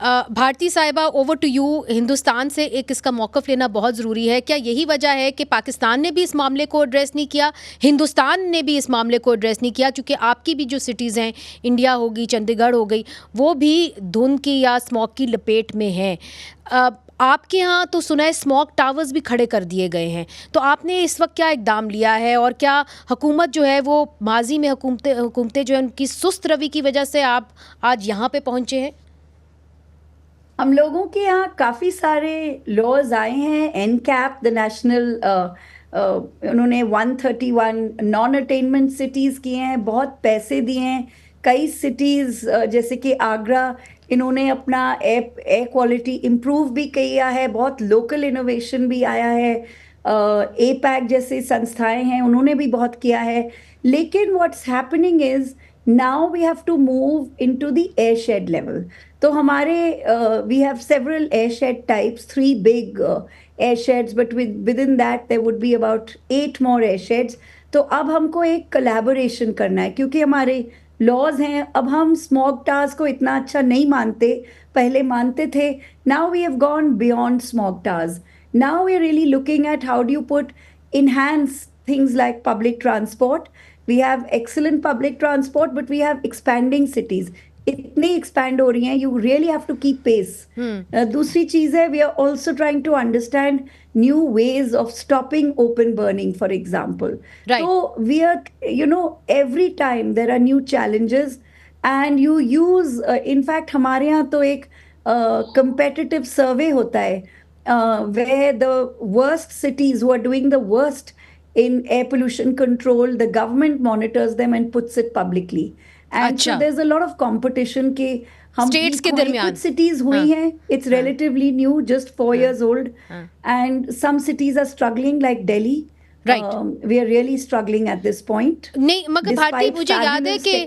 भारती साहिबा, over to you. Hindustan से एक इसका मौक़िफ़ लेना बहुत ज़रूरी है। क्या यही वजह है कि पाकिस्तान ने भी इस मामले को एड्रेस नहीं किया, हिंदुस्तान ने भी इस मामले को एड्रेस नहीं किया? क्योंकि आपकी भी जो सिटीज़ हैं, इंडिया हो गई, चंडीगढ़ हो गई, वो भी धुंध की या स्मॉग की लपेट में हैं। आपके यहाँ तो सुना है स्मॉग टावर्स भी खड़े कर दिए गए हैं, तो आपने इस वक्त क्या इक़दाम लिया है? और क्या हुकूमत जो है वो माजी में हुकूमतें जो है उनकी सुस्त रवि की वजह से आप आज यहाँ पे पहुँचे हैं? हम लोगों के यहाँ काफ़ी सारे लॉज आए हैं। एनकैप द नेशनल उन्होंने 131 नॉन अटेनमेंट सिटीज़ किए हैं, बहुत पैसे दिए हैं। कई सिटीज़ जैसे कि आगरा, इन्होंने अपना एयर क्वालिटी इम्प्रूव भी किया है, बहुत लोकल इनोवेशन भी आया है। एपैक जैसे संस्थाएं हैं, उन्होंने भी बहुत किया है। लेकिन what's happening is now we have to move into the airshed level. तो हमारे we have several airshed types, 3 big airsheds, but within that there would be about 8 more airsheds. तो अब हमको एक collaboration करना है, क्योंकि हमारे laws हैं। अब हम smog towers को इतना अच्छा नहीं मानते, पहले मानते थे। Now we have gone beyond smog towers. Now we are really looking at how do you enhance things like public transport. We have excellent public transport, but we have expanding cities. इतनी expand हो रही हैं, you really have to keep pace. दूसरी चीज़ है, we are also trying to understand new ways of stopping open burning, for example. Right. So we are, every time there are new challenges, and you use, in fact, हमारे यहाँ तो एक competitive survey होता है, where the worst cities who are doing the worst in air pollution control, the government monitors them and puts it publicly. And so there's a lot of competition के हम states के दरमियान कुछ cities हुई हैं, it's relatively new, just 4 years old, and some cities are struggling like Delhi. Right. We are really struggling at this point. नहीं, मगर भारती, मुझे याद है कि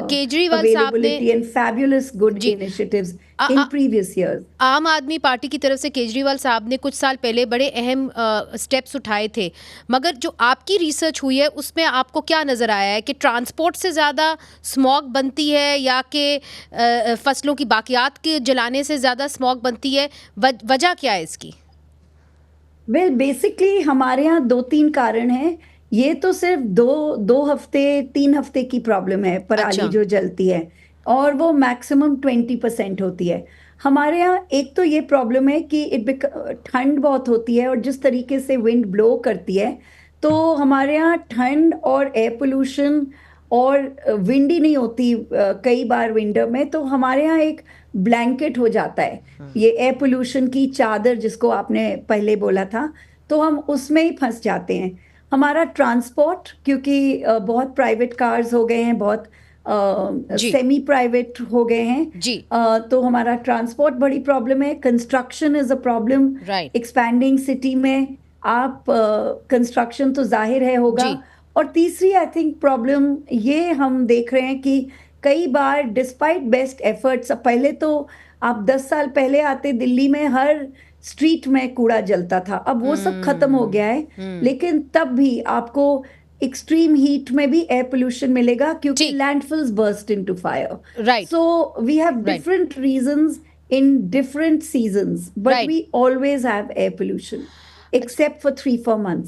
केजरीवाल साहब ने and fabulous good initiatives in previous years. आम आदमी पार्टी की तरफ से केजरीवाल साहब ने कुछ साल पहले बड़े अहम स्टेप्स उठाए थे, मगर जो आपकी रिसर्च हुई है उसमें आपको क्या नज़र आया है कि ट्रांसपोर्ट से ज़्यादा स्मॉग बनती है या कि फसलों की बाकियात के जलाने से ज़्यादा स्मॉग बनती है? वजह क्या है इसकी? वेल बेसिकली हमारे यहाँ 2-3 कारण हैं। ये तो सिर्फ 2 हफ्ते 3 हफ्ते की प्रॉब्लम है, पराली जो जलती है, और वो मैक्सिमम 20% होती है। हमारे यहाँ एक तो ये प्रॉब्लम है कि ठंड बहुत होती है, और जिस तरीके से विंड ब्लो करती है, तो हमारे यहाँ ठंड और एयर पोल्यूशन और विंडी नहीं होती कई बार विंटर में, तो हमारे यहाँ एक ब्लैंकेट हो जाता है, ये एयर पोल्यूशन की चादर जिसको आपने पहले बोला था, तो हम उसमें ही फंस जाते हैं। हमारा ट्रांसपोर्ट, क्योंकि बहुत प्राइवेट कार्स हो गए हैं, बहुत सेमी प्राइवेट हो गए हैं, तो हमारा ट्रांसपोर्ट बड़ी प्रॉब्लम है। Construction is a problem expanding city में। आप कंस्ट्रक्शन तो जाहिर है होगा। और तीसरी आई थिंक प्रॉब्लम ये हम देख रहे हैं कि कई बार डिस्पाइट बेस्ट एफर्ट्स, पहले तो आप 10 साल पहले आते, दिल्ली में हर स्ट्रीट में कूड़ा जलता था, अब वो सब खत्म हो गया है। लेकिन तब भी आपको एक्सट्रीम हीट में भी एयर पोल्यूशन मिलेगा, क्योंकि landfills burst into fire. So we have different reasons in different seasons, but we always have air pollution except for 3-4 months.